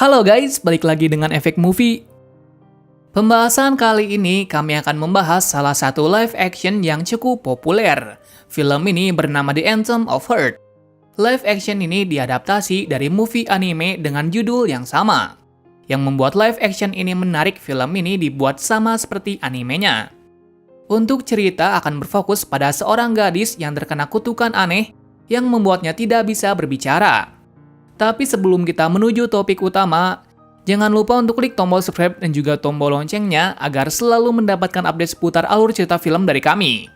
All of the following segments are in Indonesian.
Halo guys, balik lagi dengan Efek Movie. Pembahasan kali ini kami akan membahas salah satu live action yang cukup populer. Film ini bernama The Anthem of Earth. Live action ini diadaptasi dari movie anime dengan judul yang sama. Yang membuat live action ini menarik, film ini dibuat sama seperti animenya. Untuk cerita akan berfokus pada seorang gadis yang terkena kutukan aneh yang membuatnya tidak bisa berbicara. Tapi sebelum kita menuju topik utama, jangan lupa untuk klik tombol subscribe dan juga tombol loncengnya agar selalu mendapatkan update seputar alur cerita film dari kami.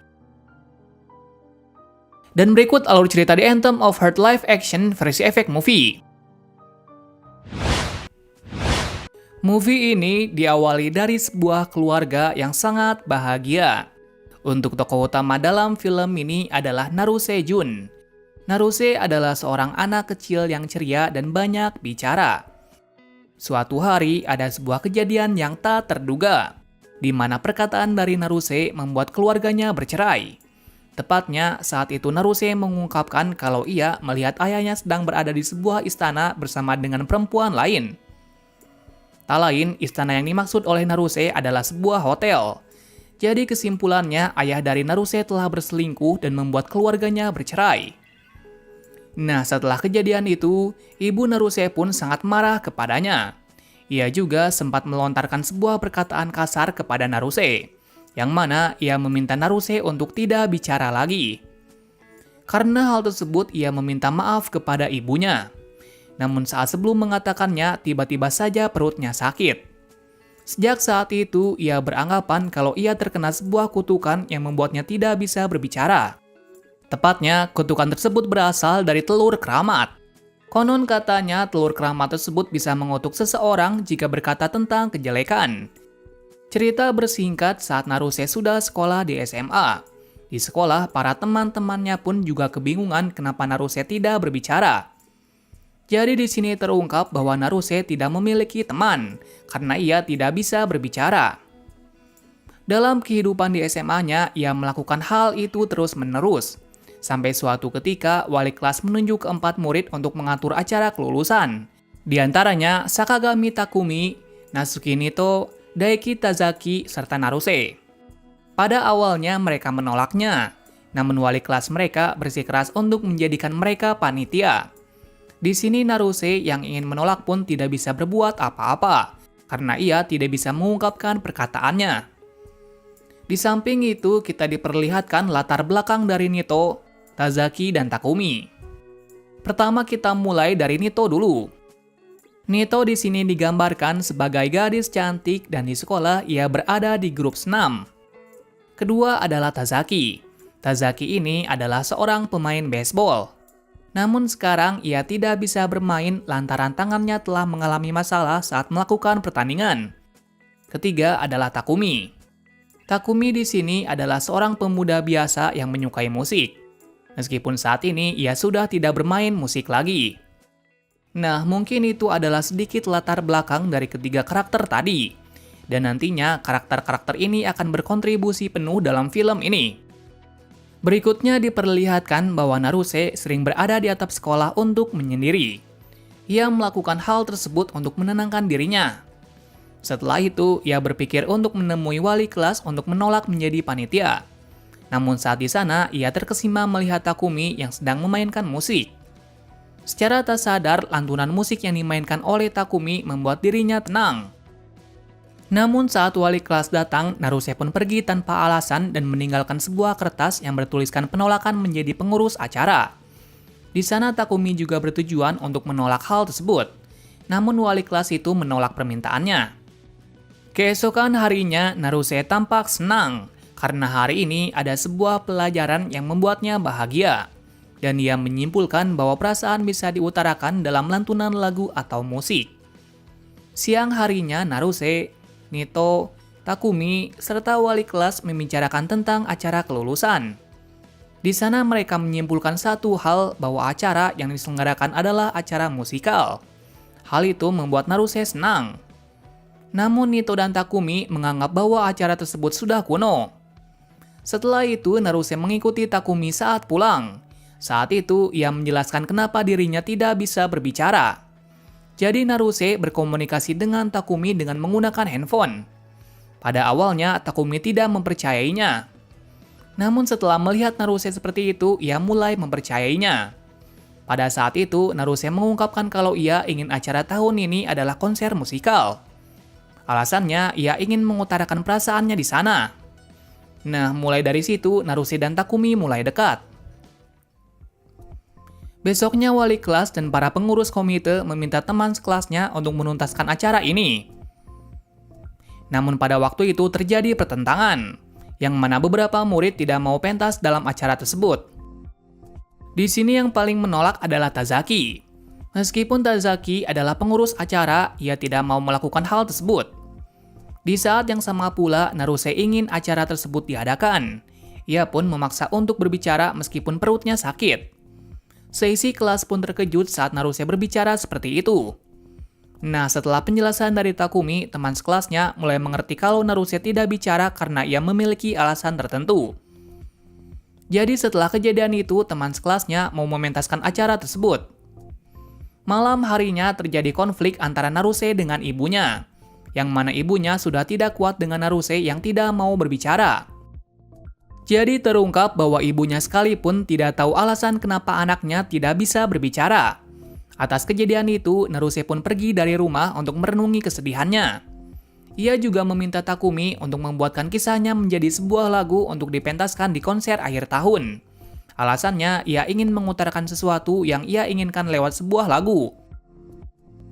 Dan berikut alur cerita The Anthem of Earth live action versi Efek Movie. Movie ini diawali dari sebuah keluarga yang sangat bahagia. Untuk tokoh utama dalam film ini adalah Naruse Jun. Naruse adalah seorang anak kecil yang ceria dan banyak bicara. Suatu hari ada sebuah kejadian yang tak terduga, di mana perkataan dari Naruse membuat keluarganya bercerai. Tepatnya saat itu Naruse mengungkapkan kalau ia melihat ayahnya sedang berada di sebuah istana bersama dengan perempuan lain. Tak lain, istana yang dimaksud oleh Naruse adalah sebuah hotel. Jadi kesimpulannya, ayah dari Naruse telah berselingkuh dan membuat keluarganya bercerai. Nah, setelah kejadian itu, ibu Naruse pun sangat marah kepadanya. Ia juga sempat melontarkan sebuah perkataan kasar kepada Naruse, yang mana ia meminta Naruse untuk tidak bicara lagi. Karena hal tersebut, ia meminta maaf kepada ibunya. Namun saat sebelum mengatakannya, tiba-tiba saja perutnya sakit. Sejak saat itu, ia beranggapan kalau ia terkena sebuah kutukan yang membuatnya tidak bisa berbicara. Tepatnya, kutukan tersebut berasal dari telur keramat. Konon katanya telur keramat tersebut bisa mengutuk seseorang jika berkata tentang kejelekan. Cerita bersingkat saat Naruse sudah sekolah di SMA. Di sekolah, para teman-temannya pun juga kebingungan kenapa Naruse tidak berbicara. Jadi di sini terungkap bahwa Naruse tidak memiliki teman, karena ia tidak bisa berbicara. Dalam kehidupan di SMA-nya, ia melakukan hal itu terus-menerus. Sampai suatu ketika, wali kelas menunjuk keempat murid untuk mengatur acara kelulusan. Di antaranya Sakagami Takumi, Natsuki Nito, Daiki Tazaki, serta Naruse. Pada awalnya mereka menolaknya, namun wali kelas mereka bersikeras untuk menjadikan mereka panitia. Di sini Naruse yang ingin menolak pun tidak bisa berbuat apa-apa, karena ia tidak bisa mengungkapkan perkataannya. Di samping itu, kita diperlihatkan latar belakang dari Nito, Tazaki, dan Takumi. Pertama kita mulai dari Nito dulu. Nito di sini digambarkan sebagai gadis cantik dan di sekolah ia berada di grup senam. Kedua adalah Tazaki. Tazaki ini adalah seorang pemain baseball. Namun sekarang ia tidak bisa bermain lantaran tangannya telah mengalami masalah saat melakukan pertandingan. Ketiga adalah Takumi. Takumi di sini adalah seorang pemuda biasa yang menyukai musik. Meskipun saat ini ia sudah tidak bermain musik lagi. Nah, mungkin itu adalah sedikit latar belakang dari ketiga karakter tadi. Dan nantinya karakter-karakter ini akan berkontribusi penuh dalam film ini. Berikutnya diperlihatkan bahwa Naruse sering berada di atap sekolah untuk menyendiri. Ia melakukan hal tersebut untuk menenangkan dirinya. Setelah itu, ia berpikir untuk menemui wali kelas untuk menolak menjadi panitia. Namun saat di sana, ia terkesima melihat Takumi yang sedang memainkan musik. Secara tak sadar, lantunan musik yang dimainkan oleh Takumi membuat dirinya tenang. Namun saat wali kelas datang, Naruse pun pergi tanpa alasan dan meninggalkan sebuah kertas yang bertuliskan penolakan menjadi pengurus acara. Di sana Takumi juga bertujuan untuk menolak hal tersebut. Namun wali kelas itu menolak permintaannya. Keesokan harinya, Naruse tampak senang. Karena hari ini ada sebuah pelajaran yang membuatnya bahagia. Dan ia menyimpulkan bahwa perasaan bisa diutarakan dalam lantunan lagu atau musik. Siang harinya Naruse, Nito, Takumi, serta wali kelas membicarakan tentang acara kelulusan. Di sana mereka menyimpulkan satu hal bahwa acara yang diselenggarakan adalah acara musikal. Hal itu membuat Naruse senang. Namun Nito dan Takumi menganggap bahwa acara tersebut sudah kuno. Setelah itu, Naruse mengikuti Takumi saat pulang. Saat itu, ia menjelaskan kenapa dirinya tidak bisa berbicara. Jadi Naruse berkomunikasi dengan Takumi dengan menggunakan handphone. Pada awalnya Takumi tidak mempercayainya. Namun setelah melihat Naruse seperti itu, ia mulai mempercayainya. Pada saat itu, Naruse mengungkapkan kalau ia ingin acara tahun ini adalah konser musikal. Alasannya, ia ingin mengutarakan perasaannya di sana. Nah, mulai dari situ, Naruse dan Takumi mulai dekat. Besoknya wali kelas dan para pengurus komite meminta teman sekelasnya untuk menuntaskan acara ini. Namun pada waktu itu terjadi pertentangan, yang mana beberapa murid tidak mau pentas dalam acara tersebut. Di sini yang paling menolak adalah Tazaki. Meskipun Tazaki adalah pengurus acara, ia tidak mau melakukan hal tersebut. Di saat yang sama pula, Naruse ingin acara tersebut diadakan. Ia pun memaksa untuk berbicara meskipun perutnya sakit. Seisi kelas pun terkejut saat Naruse berbicara seperti itu. Nah, setelah penjelasan dari Takumi, teman sekelasnya mulai mengerti kalau Naruse tidak bicara karena ia memiliki alasan tertentu. Jadi setelah kejadian itu, teman sekelasnya mau mementaskan acara tersebut. Malam harinya terjadi konflik antara Naruse dengan ibunya, yang mana ibunya sudah tidak kuat dengan Naruse yang tidak mau berbicara. Jadi terungkap bahwa ibunya sekalipun tidak tahu alasan kenapa anaknya tidak bisa berbicara. Atas kejadian itu, Naruse pun pergi dari rumah untuk merenungi kesedihannya. Ia juga meminta Takumi untuk membuatkan kisahnya menjadi sebuah lagu untuk dipentaskan di konser akhir tahun. Alasannya, ia ingin mengutarakan sesuatu yang ia inginkan lewat sebuah lagu.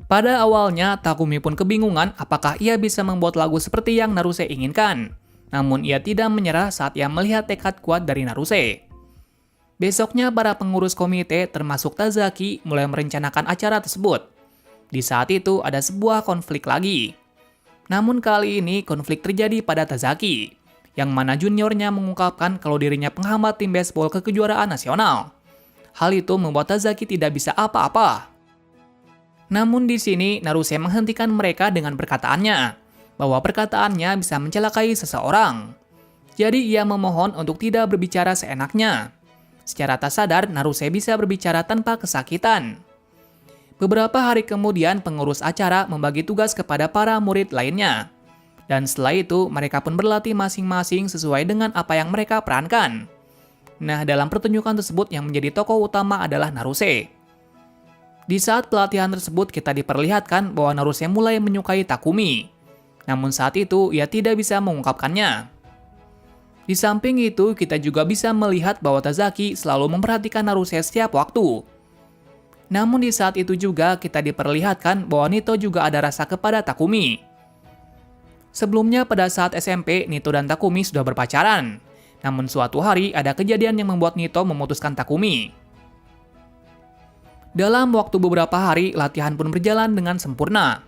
Pada awalnya, Takumi pun kebingungan apakah ia bisa membuat lagu seperti yang Naruse inginkan. Namun ia tidak menyerah saat ia melihat tekad kuat dari Naruse. Besoknya para pengurus komite termasuk Tazaki mulai merencanakan acara tersebut. Di saat itu ada sebuah konflik lagi. Namun kali ini konflik terjadi pada Tazaki, yang mana juniornya mengungkapkan kalau dirinya penghambat tim baseball ke kejuaraan nasional. Hal itu membuat Tazaki tidak bisa apa-apa. Namun di sini Naruse menghentikan mereka dengan perkataannya, bahwa perkataannya bisa mencelakai seseorang. Jadi ia memohon untuk tidak berbicara seenaknya. Secara tak sadar, Naruse bisa berbicara tanpa kesakitan. Beberapa hari kemudian, pengurus acara membagi tugas kepada para murid lainnya. Dan setelah itu, mereka pun berlatih masing-masing sesuai dengan apa yang mereka perankan. Nah, dalam pertunjukan tersebut yang menjadi tokoh utama adalah Naruse. Di saat pelatihan tersebut, kita diperlihatkan bahwa Naruse mulai menyukai Takumi. Namun saat itu, ia tidak bisa mengungkapkannya. Di samping itu, kita juga bisa melihat bahwa Tazaki selalu memperhatikan Naruse setiap waktu. Namun di saat itu juga kita diperlihatkan bahwa Nito juga ada rasa kepada Takumi. Sebelumnya pada saat SMP, Nito dan Takumi sudah berpacaran. Namun suatu hari ada kejadian yang membuat Nito memutuskan Takumi. Dalam waktu beberapa hari, latihan pun berjalan dengan sempurna.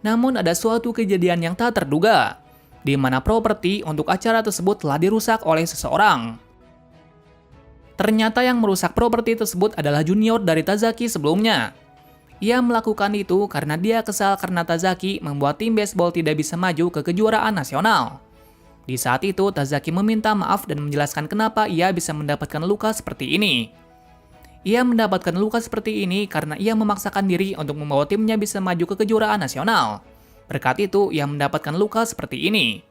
Namun ada suatu kejadian yang tak terduga, di mana properti untuk acara tersebut telah dirusak oleh seseorang. Ternyata yang merusak properti tersebut adalah junior dari Tazaki sebelumnya. Ia melakukan itu karena dia kesal karena Tazaki membuat tim baseball tidak bisa maju ke kejuaraan nasional. Di saat itu, Tazaki meminta maaf dan menjelaskan kenapa ia bisa mendapatkan luka seperti ini. Ia mendapatkan luka seperti ini karena ia memaksakan diri untuk membawa timnya bisa maju ke kejuaraan nasional. Berkat itu, ia mendapatkan luka seperti ini.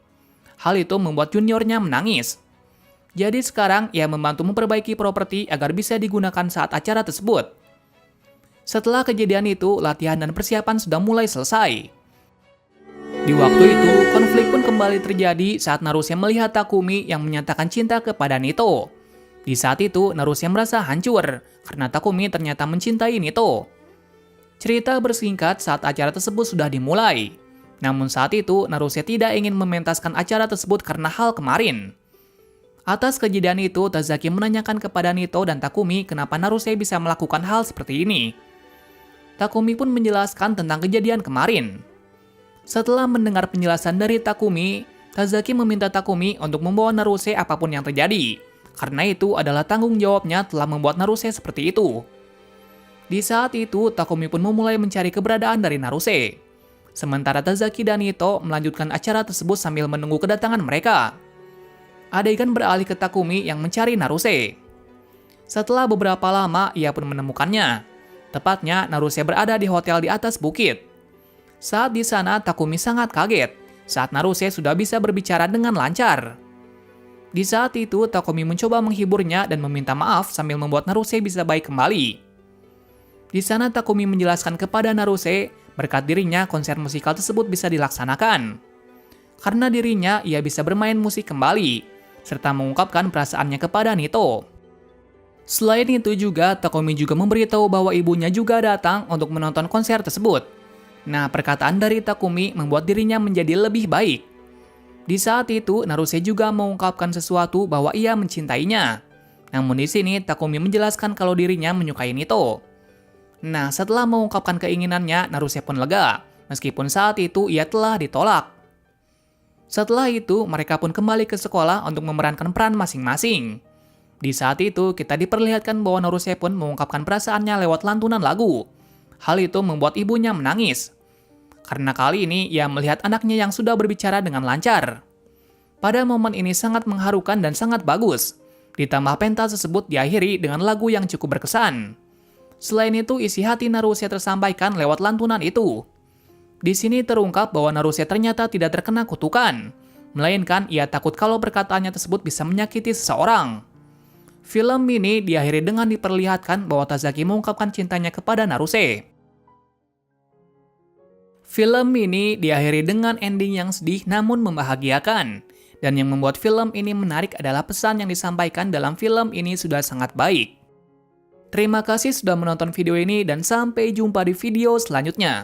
Hal itu membuat juniornya menangis. Jadi sekarang, ia membantu memperbaiki properti agar bisa digunakan saat acara tersebut. Setelah kejadian itu, latihan dan persiapan sudah mulai selesai. Di waktu itu, konflik pun kembali terjadi saat Naruse melihat Takumi yang menyatakan cinta kepada Nito. Di saat itu, Naruse merasa hancur karena Takumi ternyata mencintai Nito. Cerita bersingkat saat acara tersebut sudah dimulai. Namun saat itu, Naruse tidak ingin mementaskan acara tersebut karena hal kemarin. Atas kejadian itu, Tazaki menanyakan kepada Nito dan Takumi kenapa Naruse bisa melakukan hal seperti ini. Takumi pun menjelaskan tentang kejadian kemarin. Setelah mendengar penjelasan dari Takumi, Tazaki meminta Takumi untuk membawa Naruse apapun yang terjadi. Karena itu adalah tanggung jawabnya telah membuat Naruse seperti itu. Di saat itu, Takumi pun memulai mencari keberadaan dari Naruse. Sementara Tazaki dan Nito melanjutkan acara tersebut sambil menunggu kedatangan mereka. Adegan beralih ke Takumi yang mencari Naruse. Setelah beberapa lama, ia pun menemukannya. Tepatnya, Naruse berada di hotel di atas bukit. Saat di sana, Takumi sangat kaget saat Naruse sudah bisa berbicara dengan lancar. Di saat itu, Takumi mencoba menghiburnya dan meminta maaf sambil membuat Naruse bisa baik kembali. Di sana, Takumi menjelaskan kepada Naruse berkat dirinya konser musikal tersebut bisa dilaksanakan. Karena dirinya, ia bisa bermain musik kembali, serta mengungkapkan perasaannya kepada Nito. Selain itu juga, Takumi juga memberitahu bahwa ibunya juga datang untuk menonton konser tersebut. Nah, perkataan dari Takumi membuat dirinya menjadi lebih baik. Di saat itu, Naruse juga mengungkapkan sesuatu bahwa ia mencintainya. Namun di sini, Takumi menjelaskan kalau dirinya menyukai Nito. Nah, setelah mengungkapkan keinginannya, Naruse pun lega, meskipun saat itu ia telah ditolak. Setelah itu, mereka pun kembali ke sekolah untuk memerankan peran masing-masing. Di saat itu, kita diperlihatkan bahwa Naruse pun mengungkapkan perasaannya lewat lantunan lagu. Hal itu membuat ibunya menangis. Karena kali ini, ia melihat anaknya yang sudah berbicara dengan lancar. Pada momen ini sangat mengharukan dan sangat bagus. Ditambah pentas tersebut diakhiri dengan lagu yang cukup berkesan. Selain itu, isi hati Naruse tersampaikan lewat lantunan itu. Di sini terungkap bahwa Naruse ternyata tidak terkena kutukan, melainkan ia takut kalau perkataannya tersebut bisa menyakiti seseorang. Film ini diakhiri dengan diperlihatkan bahwa Tazaki mengungkapkan cintanya kepada Naruse. Film ini diakhiri dengan ending yang sedih namun membahagiakan. Dan yang membuat film ini menarik adalah pesan yang disampaikan dalam film ini sudah sangat baik. Terima kasih sudah menonton video ini dan sampai jumpa di video selanjutnya.